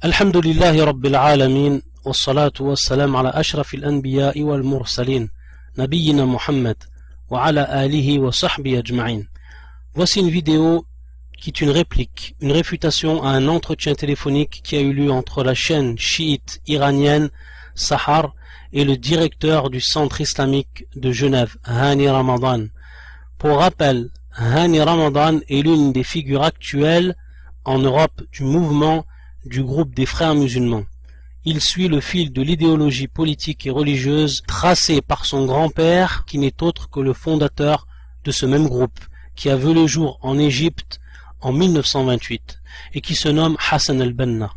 الحمد لله رب العالمين والصلاة والسلام على أشرف الأنبياء والمرسلين نبينا Muhammad وعلى آله وصحبه أجمعين. Voici une vidéo qui est une réplique, une réfutation à un entretien téléphonique qui a eu lieu entre la chaîne chiite iranienne Sahar et le directeur du centre islamique de Genève, Hani Ramadan. Pour rappel, Hani Ramadan est l'une des figures actuelles en Europe du mouvement du groupe des frères musulmans. Il suit le fil de l'idéologie politique et religieuse tracée par son grand-père, qui n'est autre que le fondateur de ce même groupe, qui a vu le jour en Égypte en 1928 et qui se nomme Hassan al-Banna.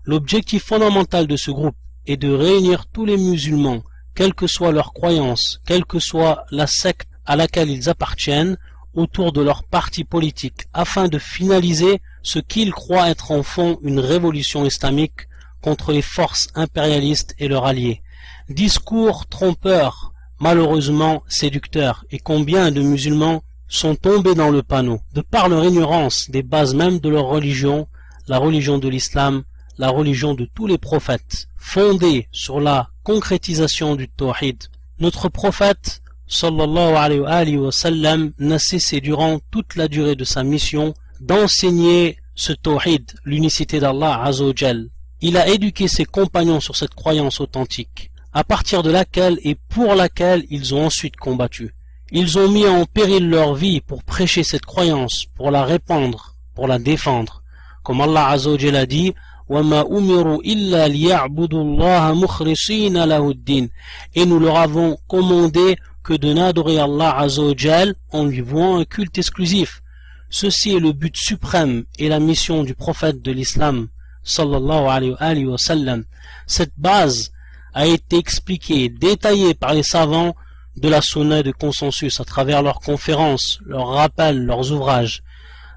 L'objectif fondamental de ce groupe est de réunir tous les musulmans, quelle que soit leur croyance, quelle que soit la secte à laquelle ils appartiennent, autour de leur parti politique, afin de finaliser ce qu'ils croient être en fond une révolution islamique contre les forces impérialistes et leurs alliés. Discours trompeurs, malheureusement séducteurs, et combien de musulmans sont tombés dans le panneau, de par leur ignorance des bases même de leur religion, la religion de l'islam, la religion de tous les prophètes, fondée sur la concrétisation du tawhid. Notre prophète, sallallahu alayhi wa sallam, n'a cessé durant toute la durée de sa mission d'enseigner ce tawhid, l'unicité d'Allah Azza wa Jal. Il a éduqué ses compagnons sur cette croyance authentique, à partir de laquelle et pour laquelle ils ont ensuite combattu. Ils ont mis en péril leur vie pour prêcher cette croyance, pour la répandre, pour la défendre. Comme Allah Azza wa Jal a dit, وَمَا أُمِرُوا إِلَّا لِيَعْبُدُوا اللَّهَ مُخْلِصِينَ لَهُ الدِّينَ. Et nous leur avons commandé que de n'adorer Allah Azza wa Jal en lui vouant un culte exclusif. Ceci est le but suprême et la mission du prophète de l'islam, sallallahu alayhi wa sallam. Cette base a été expliquée, détaillée par les savants de la sunna de consensus à travers leurs conférences, leurs rappels, leurs ouvrages.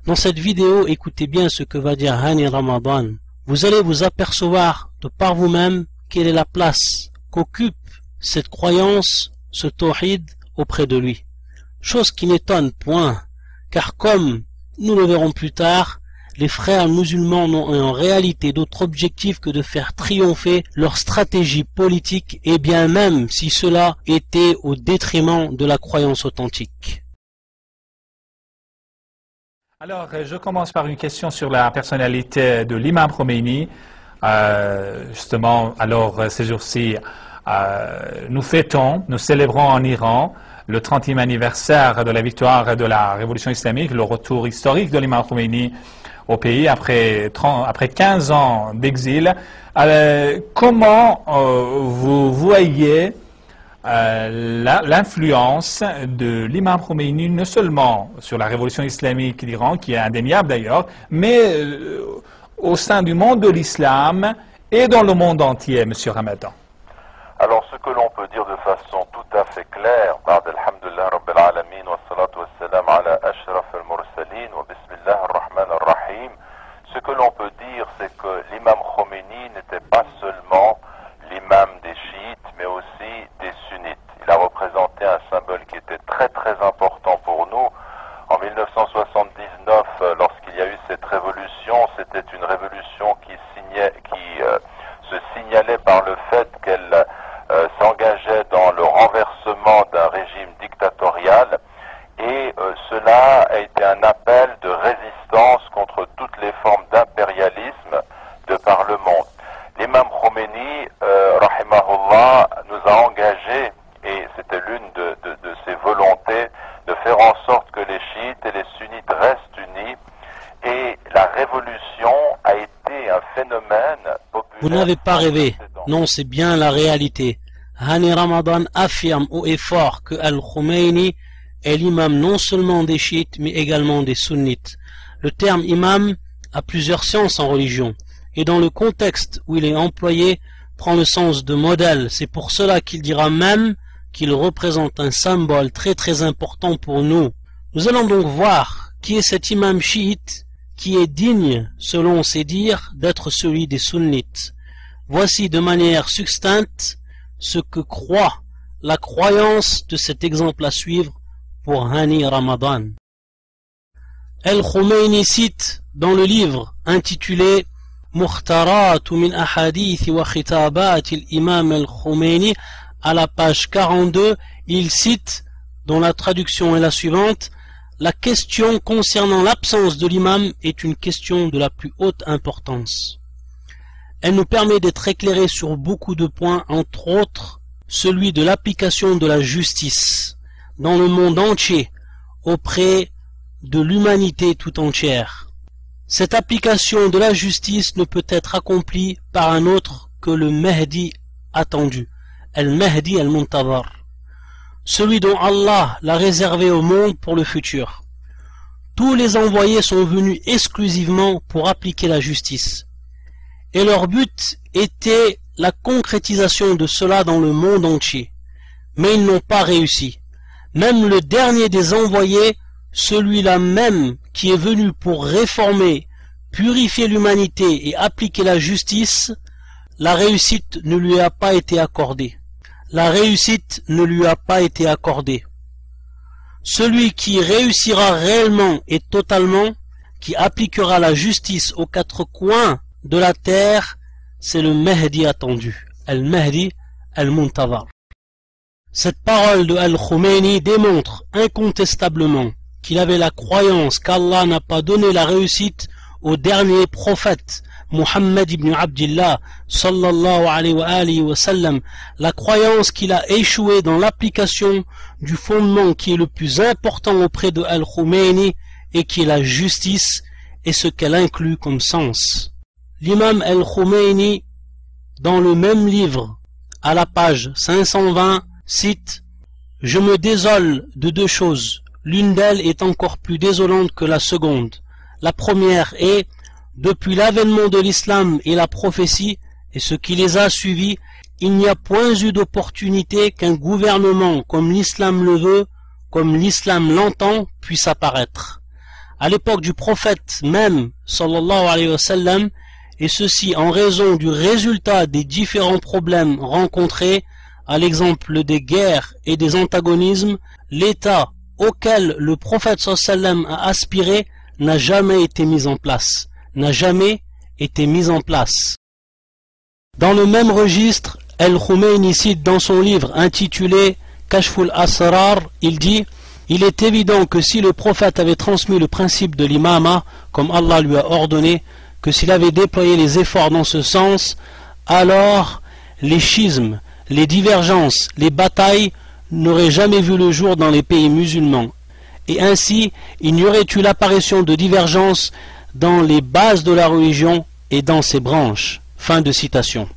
Dans cette vidéo, écoutez bien ce que va dire Hani Ramadan. Vous allez vous apercevoir de par vous-même quelle est la place qu'occupe cette croyance, ce tawhid auprès de lui. Chose qui n'étonne point, car comme nous le verrons plus tard, les frères musulmans n'ont en réalité d'autre objectif que de faire triompher leur stratégie politique, et bien même si cela était au détriment de la croyance authentique. Alors, je commence par une question sur la personnalité de l'imam Khomeini. Justement, alors, ces jours-ci, nous célébrons en Iran le 30e anniversaire de la victoire de la révolution islamique, le retour historique de l'imam Khomeini au pays après 15 ans d'exil. Comment vous voyez l'influence de l'imam Khomeini non seulement sur la révolution islamique d'Iran, qui est indéniable d'ailleurs, mais au sein du monde de l'islam et dans le monde entier, monsieur Ramadan? Alors, ce que l'on peut dire de façon tout à fait claire, alhamdulillah rabbil alamin wa salatu wa salam ala ashraf al-mursalin wa bismillah ar-rahman ar-rahim, ce que l'on peut dire, c'est que l'imam Khomeini n'était pas seulement l'imam des chiites, mais aussi des sunnites. Il a représenté un symbole qui était très très important pour nous. En 1979, lorsqu'il y a eu cette révolution, c'était une révolution qui se signalait par le fait qu'elle s'engageait dans le renversement d'un régime dictatorial, et cela a été un appel de résistance contre toutes les formes d'impérialisme de par le monde. L'imam Khomeini, rahimahullah, nous a engagés, et c'était l'une de ses volontés, de faire en sorte que les chiites et les sunnites restent unis, et la révolution a été un phénomène populaire. Vous n'avez pas rêvé, non, c'est bien la réalité. Hani Ramadan affirme haut et fort que Al-Khomeini est l'imam non seulement des chiites, mais également des sunnites. Le terme imam a plusieurs sens en religion, et dans le contexte où il est employé, prend le sens de modèle. C'est pour cela qu'il dira même qu'il représente un symbole très très important pour nous. Nous allons donc voir qui est cet imam chiite qui est digne, selon ses dires, d'être celui des sunnites. Voici de manière succincte ce que croit la croyance de cet exemple à suivre pour Hani Ramadan. Al-Khomeini cite dans le livre intitulé مختارات من أحاديث وخطابات الإمام الخميني, à la page 42, il cite, dont la traduction est la suivante: la question concernant l'absence de l'imam est une question de la plus haute importance. Elle nous permet d'être éclairés sur beaucoup de points, entre autres celui de l'application de la justice dans le monde entier auprès de l'humanité tout entière. Cette application de la justice ne peut être accomplie par un autre que le Mahdi attendu, Al-Mahdi Al-Muntazar, celui dont Allah l'a réservé au monde pour le futur. Tous les envoyés sont venus exclusivement pour appliquer la justice, et leur but était la concrétisation de cela dans le monde entier, mais ils n'ont pas réussi. Même le dernier des envoyés, celui-là même qui est venu pour réformer, purifier l'humanité et appliquer la justice, la réussite ne lui a pas été accordée. La réussite ne lui a pas été accordée. Celui qui réussira réellement et totalement, qui appliquera la justice aux quatre coins de la terre, c'est le Mahdi attendu, Al-Mahdi Al-Muntazar. Cette parole de Al-Khomeini démontre incontestablement qu'il avait la croyance qu'Allah n'a pas donné la réussite au dernier prophète, Muhammad ibn Abdillah, sallallahu alayhi wa sallam, la croyance qu'il a échoué dans l'application du fondement qui est le plus important auprès de Al-Khomeini et qui est la justice et ce qu'elle inclut comme sens. L'imam Al-Khomeini, dans le même livre, à la page 520, cite: je me désole de deux choses. L'une d'elles est encore plus désolante que la seconde. La première est, depuis l'avènement de l'islam et la prophétie et ce qui les a suivis, il n'y a point eu d'opportunité qu'un gouvernement comme l'islam le veut, comme l'islam l'entend, puisse apparaître. À l'époque du prophète même, sallallahu alayhi wa sallam, et ceci en raison du résultat des différents problèmes rencontrés, à l'exemple des guerres et des antagonismes, l'état auquel le prophète sallallahu alayhi wa sallam a aspiré n'a jamais été mis en place. N'a jamais été mis en place. Dans le même registre, Al-Khomeini cite dans son livre intitulé Kashful Asrar, il dit: il est évident que si le prophète avait transmis le principe de l'imama, comme Allah lui a ordonné, que s'il avait déployé les efforts dans ce sens, alors les schismes, les divergences, les batailles n'auraient jamais vu le jour dans les pays musulmans. Et ainsi, il n'y aurait eu l'apparition de divergences dans les bases de la religion et dans ses branches. Fin de citation.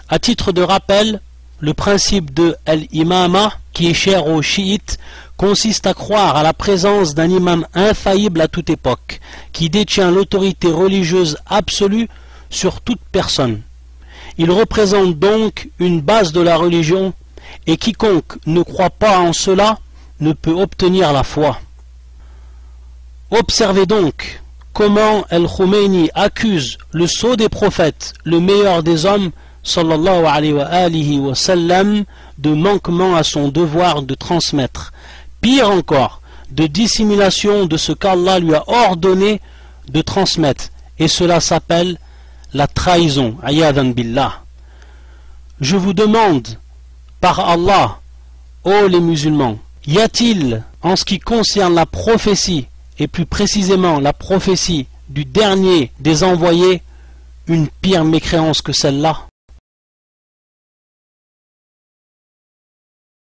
À titre de rappel, le principe de Al-Imama, qui est cher aux chiites, consiste à croire à la présence d'un imam infaillible à toute époque, qui détient l'autorité religieuse absolue sur toute personne. Il représente donc une base de la religion, et quiconque ne croit pas en cela ne peut obtenir la foi. Observez donc comment Al-Khomeini accuse le sceau des prophètes, le meilleur des hommes, sallallahu alayhi wa sallam, de manquement à son devoir de transmettre. Pire encore, de dissimulation de ce qu'Allah lui a ordonné de transmettre. Et cela s'appelle la trahison. Ayadan billah. Je vous demande, par Allah, ô les musulmans, y a-t-il, en ce qui concerne la prophétie, et plus précisément la prophétie du dernier des envoyés, une pire mécréance que celle-là?